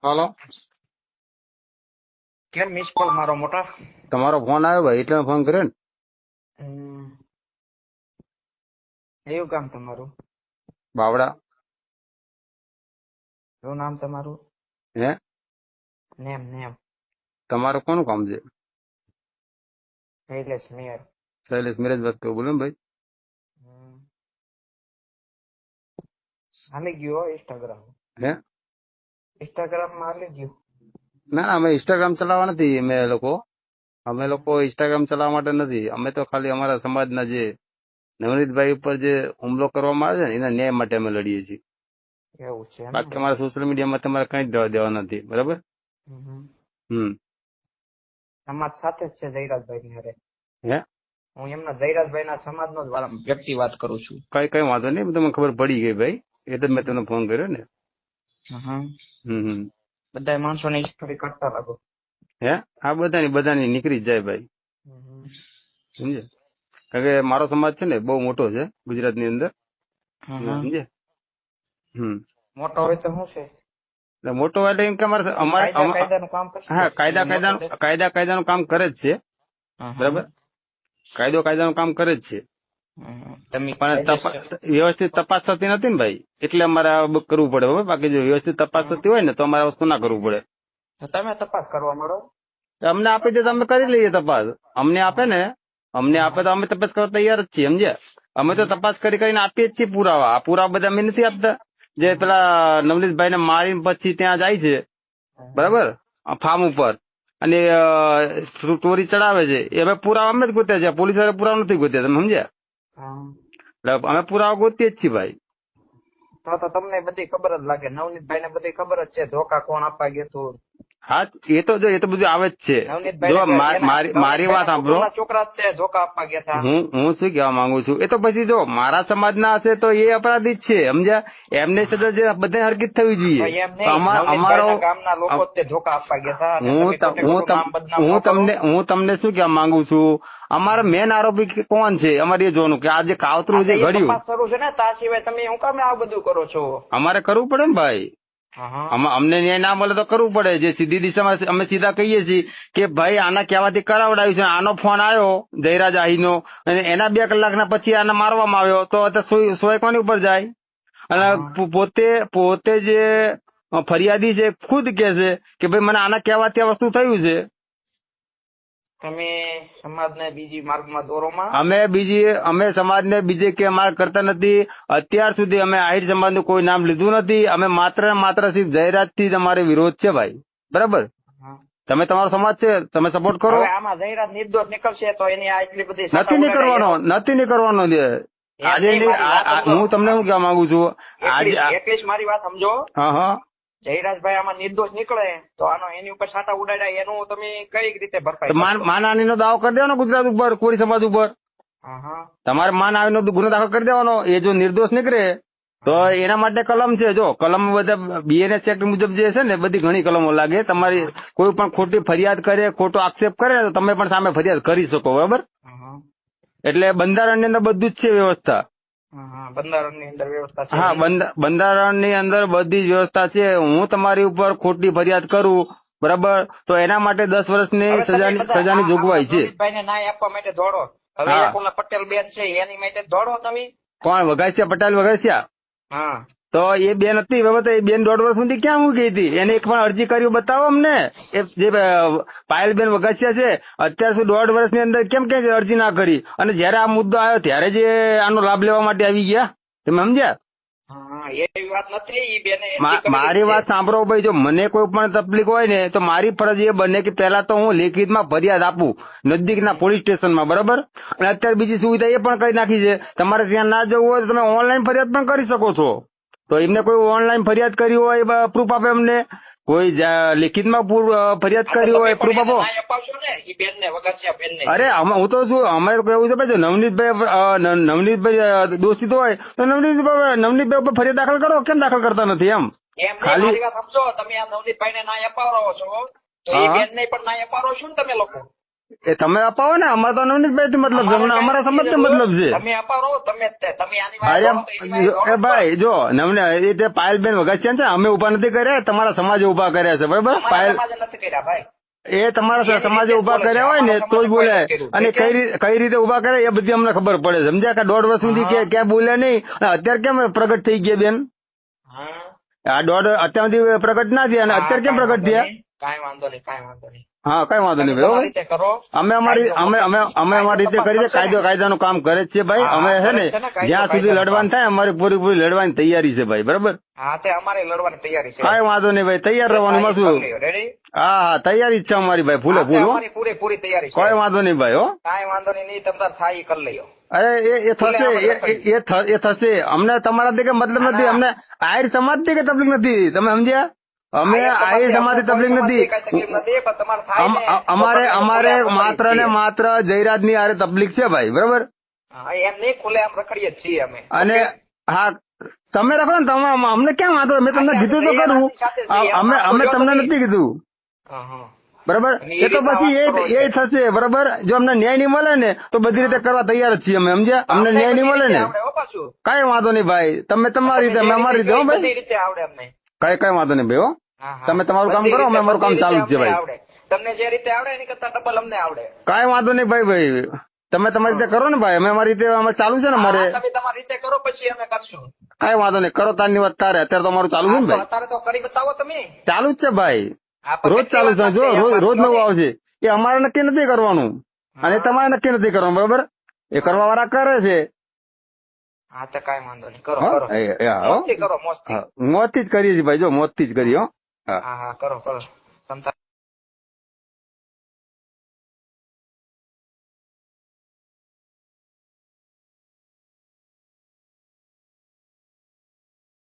હાલો, કેમ miss call મારો મોટા? તમારો ફોન આવ્યો ભાઈ એટલે મેં ફોન કર્યો ને. એવું કામ તમારું? બાવડા. શું નામ તમારું? હે, નેમ નેમ તમારું કોનું કામ છે? શૈલેષ મેયર. શૈલેષ મેરેજ વાત કરું, બોલો ને ભાઈ. હાલી ગયું હો ઇન્સ્ટાગ્રામ. હે, ઇન્સ્ટાગ્રામ માં હાલી ગયું. ના ના, અમે ઇન્સ્ટાગ્રામ ચલાવવા નથી. અમે લોકો ઇન્સ્ટાગ્રામ ચલાવવા માટે નથી. અમે તો ખાલી અમારા સમાજના જે નવનીતભાઈ ઉપર જે હુમલો કરવામાં આવે છે ને એના ન્યાય માટે અમે લડીએ છીએ. એવું છે એમ ને? બાકી અમારા સોશિયલ મીડિયામાં તમારે કઈ જ દેવા નથી, બરાબર. સમાજ સાથે જ છે જયરાજભાઈ ની હારે. હે, હું એમના જયરાજભાઈ ના સમાજ નો જ વ્યક્તિ વાત કરું છું. કઈ વાંધો નહીં, તમને ખબર પડી ગઈ ભાઈ, એટલે જ મેં તમને ફોન કર્યો ને. બધા માણસો ને સ્ટોરી કરતા લાગો. હે, આ બધાની નીકળી જ જાય ભાઈ, સમજે. કારણ કે મારો સમાજ છે ને બહુ મોટો છે ગુજરાતની અંદર, સમજે. મોટો હોય તો શું છે? મોટો એટલે એમ કે કાયદાનું કામ કરશે. હા, કાયદાનું કામ કરે જ છે, બરાબર. કાયદાનું કામ કરે જ છે, પણ વ્યવસ્થિત તપાસ થતી નથી ને ભાઈ, એટલે અમારે કરવું પડે. બાકી જો વ્યવસ્થિત તપાસ થતી હોય ને તો અમારે વસ્તુ ના કરવું પડે. તમે તપાસ કરવા મળો. અમને આપી દે તો અમે કરી લઈએ તપાસ. અમને આપે તો અમે તપાસ કરવા તૈયાર જ છીએ, સમજ્યા. અમે તો તપાસ કરીને આપીએ જ છીએ પુરાવા. આ પુરાવા બધા અમે નથી આપતા. જે પેલા નવનીતભાઈ ને મારીને પછી ત્યાં જાય છે, બરાબર, ફાર્મ ઉપર, અને ચોરી ચડાવે છે, એ અમે પુરાવા અમે જ ગોત્યા છે. પોલીસ વાળા પુરાવા નથી ગોત્યા, તમે સમજ્યા. એટલે અમે પુરાવા ગોતીએ જ છીએ ભાઈ. તો તમને બધી ખબર જ લાગે. નવનીતભાઈ ને બધી ખબર જ છે ધોકા કોણ આપવા ગયું. હા, એ તો બધું આવે જ છે. મારી વાત સાંભળો, છોકરા ધોકા આપવા ગયા. હું શું કહેવા માંગુ છું, એ તો પછી જો મારા સમાજના હશે તો એ અપરાધી જ છે, સમજ્યા. એમને સજા બધા હરકત થવી જોઈએ. અમારો ગામના લોકો ધોકા આપવા ગયા. હું તમને શું કહેવા માંગુ છું, અમારા મેન આરોપી કોણ છે અમારે એ જોવાનું કે આ જે કાવતરું જે ઘડ્યું શરૂ છે ને તા સિવાય તમે શું કામ આ બધું કરો છો? અમારે કરવું પડે ને ભાઈ. અમને ન્યાય ના મળે તો કરવું પડે. જે સીધી દિશામાં અમે સીધા કહીએ છીએ કે ભાઈ આના કહેવાથી કરાવડાવ્યું છે. આનો ફોન આવ્યો જયરાજ આહીનો, અને એના 2 કલાકના પછી આને મારવામાં આવ્યો તો સોય કોની ઉપર જાય? અને પોતે જે ફરિયાદી છે ખુદ કે છે કે ભાઈ મને આના કહેવાથી આ વસ્તુ થયું છે. તમે સમાજને બીજી માર્ગમાં દોરોમાં? અમે સમાજને બીજે કે માર્ગ કરતા નથી. અત્યાર સુધી અમે આહિર સમાજનું કોઈ નામ લીધું નથી. અમે માત્ર સિર્ફ જયરાજથી જ અમારે વિરોધ છે ભાઈ, બરાબર. તમે તમારો સમાજ છે, તમે સપોર્ટ કરો. આમાં જયરાજ નિર્દોષ નીકળશે તો એની આટલી બધી નથી નીકળવાનો. આજે હું તમને શું કહેવા માંગુ છું, એટલી મારી વાત સમજો. હા, જયરાજભાઈ આમાં નિર્દોષ નીકળે તો એની ઉપર સાટા ઉડાડ્યા એનું તમે કઈ રીતે ભરપાઈ? માનહાનિનો દાવો કરી દેવાનો ગુજરાત ઉપર, કોળી સમાજ ઉપર. તમારે માનહાનિનો ગુનો દાખલ કરી દેવાનો. એ જો નિર્દોષ નીકળે તો એના માટે કલમ છે. જો કલમ બધા BNS એક્ટ મુજબ જે છે ને બધી ઘણી કલમો લાગે. તમારી કોઈ પણ ખોટી ફરિયાદ કરે, ખોટો આક્ષેપ કરે તો તમે પણ સામે ફરિયાદ કરી શકો, બરાબર. એટલે બંધારણની અંદર બધું જ છે વ્યવસ્થા. બંધારણની અંદર વ્યવસ્થા છે. હા, બંધારણની અંદર બધી જ વ્યવસ્થા છે. હું તમારી ઉપર ખોટી ફરિયાદ કરું, બરાબર, તો એના માટે 10 વર્ષની સજાની જોગવાઈ છે. ન્યાય આપવા માટે દોડો. હવે પટેલ બેન છે એની માટે દોડો તમે. કોણ વઘાસિયા? પટેલ વઘાસિયા? હા, તો એ બેન હતી, બરાબર. એ બેન 1.5 વર્ષ સુધી ક્યાં મૂકી હતી? એને એક પણ અરજી કર્યું બતાવો અમને. એ જે પાયલબેન વઘાસિયા છે અત્યાર સુધી 1.5 વર્ષની અંદર કેમ અરજી ના કરી? અને જયારે આ મુદ્દો આવ્યો ત્યારે જ આનો લાભ લેવા માટે આવી ગયા. તમે સમજ્યા? મારી વાત સાંભળો ભાઈ. જો મને કોઈ પણ તકલીફ હોય ને તો મારી ફરજ એ બને કે પેલા તો હું લેખિતમાં ફરિયાદ આપું નજદીકના પોલીસ સ્ટેશનમાં, બરાબર. અને અત્યારે બીજી સુવિધા એ પણ કરી નાખી છે, તમારે ત્યાં ના જવું હોય તો તમે ઓનલાઈન ફરિયાદ પણ કરી શકો છો. તો એમને કોઈ ઓનલાઈન ફરિયાદ કરી હોય પ્રૂફ આપે અમને. કોઈ લેખિતમાં ફરિયાદ કરી હોય પ્રૂફ આપો. અરે હું તો શું, અમારે કેવું છે ભાઈ, નવનીતભાઈ દોષિત હોય તો નવનીતભાઈ ઉપર ફરિયાદ દાખલ કરો. કેમ દાખલ કરતા નથી? એમ ખાલી સમજો તમે આ નવનીતભાઈ ને ન્યાય અપાવો છો તો એ બેન ને પણ ન્યાય અપાવો છો ને તમે લોકો. એ તમે અપાવો ને, અમારે તો નવનીતભાઈ થી મતલબ છે, અમને અમારા સમાજ થી મતલબ છે. તમે અપાવો તમે આની અરે વાત કરો તો એની વાત એ ભાઈ જો નમને એ તે પાયલબેન વગસિયા છે, અમે ઉભા નથી કર્યા, તમારા સમાજે ઉભા કર્યા છે, બરાબર? અમારા પાયલ સમાજે નથી કર્યા ભાઈ. એ તમારા એની સમાજે રીતે ઉભા બોલે છે, કર્યા હોય ને અમારા તો જ સમાજે બોલે. કોઈ નથી કર્યું. અને ઠીક છે? કઈ રીતે ઉભા કરે એ બધી અમને ખબર પડે, સમજ્યા? કે 1.5 વર્ષ સુધી ક્યાં બોલ્યા નહીં, અને અત્યારે કેમ પ્રગટ થઈ ગયા બેન? હા આ અત્યાર સુધી પ્રગટ ના થયા, અને અત્યારે કેમ પ્રગટ થયા? કાંઈ વાંધો નહીં. હા કઈ વાંધો નહીં તમે તમારી ભાઈ. રીતે કરો. અમે અમારી રીતે કરીએ, કાયદાનું કામ કરે જ છે ભાઈ. હા, અમે છે ને કરે છે ને, કાયદો જ્યાં સુધી કાયદાનું લડવાનું થાય અમારી પૂરી લડવાની તૈયારી છે ભાઈ, બરાબર? હા તે અમારે લડવાની તૈયારી છે. કઈ વાંધો નહીં ભાઈ, તૈયાર રહેવાનું માં શું. રેડી? હા તૈયારી જ છે અમારી ભાઈ, ફૂલે ફૂલ હો. અમારી પૂરેપૂરી તૈયારી છે. કોઈ વાંધો નહીં ભાઈ હો. કાંઈ વાંધો નહીં, તમે તાર થાય ઈ કરી લઈયો. અરે એ થશે, એ થશે. અમને તમારાથી કે મતલબ નથી, અમને આહિર સમાજ થી કે તકલીફ નથી, તમે સમજ્યા? અમે આહિર સમાજ થી તકલીફ નથી. અમારે માત્ર ને માત્ર જયરાજ ની આરે તકલીફ છે ભાઈ, બરાબર? એમ નહીં, ખુલ્લે આમ રખડીએ જ છીએ અમે. અને હા તમે રાખો ને, તમે અમને ક્યાં વાંધો? મેં તમને કીધું તો કરું, અમે તમને નથી કીધું, બરાબર? એ તો પછી એ થશે, બરાબર? જો અમને ન્યાય નહીં મળે ને તો બધી રીતે કરવા તૈયાર જ છીએ અમે, સમજ્યા? અમને ન્યાય નહીં મળે ને કઈ વાંધો નહીં ભાઈ, તમે તમારી રીતે, અમે અમારી રીતે. હો ભાઈ કઈ વાંધો નહીં ભાઈ હો. તમે તમારું કામ કરો, અમે અમારું કામ ચાલુ જ છે ભાઈ. તમને જે રીતે આવડે એની કરતા ડબલ અમને આવડે. કઈ વાંધો નહીં ભાઈ. તમે તમારી રીતે કરો ને ભાઈ, અમે અમારી રીતે અમે ચાલુ છે ને અમારે. તમે તમારી રીતે કરો પછી અમે કરશું. કઈ વાંધો નહીં, કરો તારની વાત તારે. અત્યારે તો અમારું ચાલુ છે ને ભાઈ. અત્યારે તો કરી બતાવો તમે. ચાલુ જ છે ભાઈ, રોજ ચાલુ છે. જો રોજ નવું આવશે. એ અમારે નક્કી નથી કરવાનું, અને તમારે નક્કી નથી કરવાનું, બરાબર? એ કરવા વાળા કરે છે. હા તો કઈ વાંધો નહીં, કરો મોજથી કરો, મોજથી જ કરીએ છીએ ભાઈ, જો મોજથી જ કરીએ. હા કરો.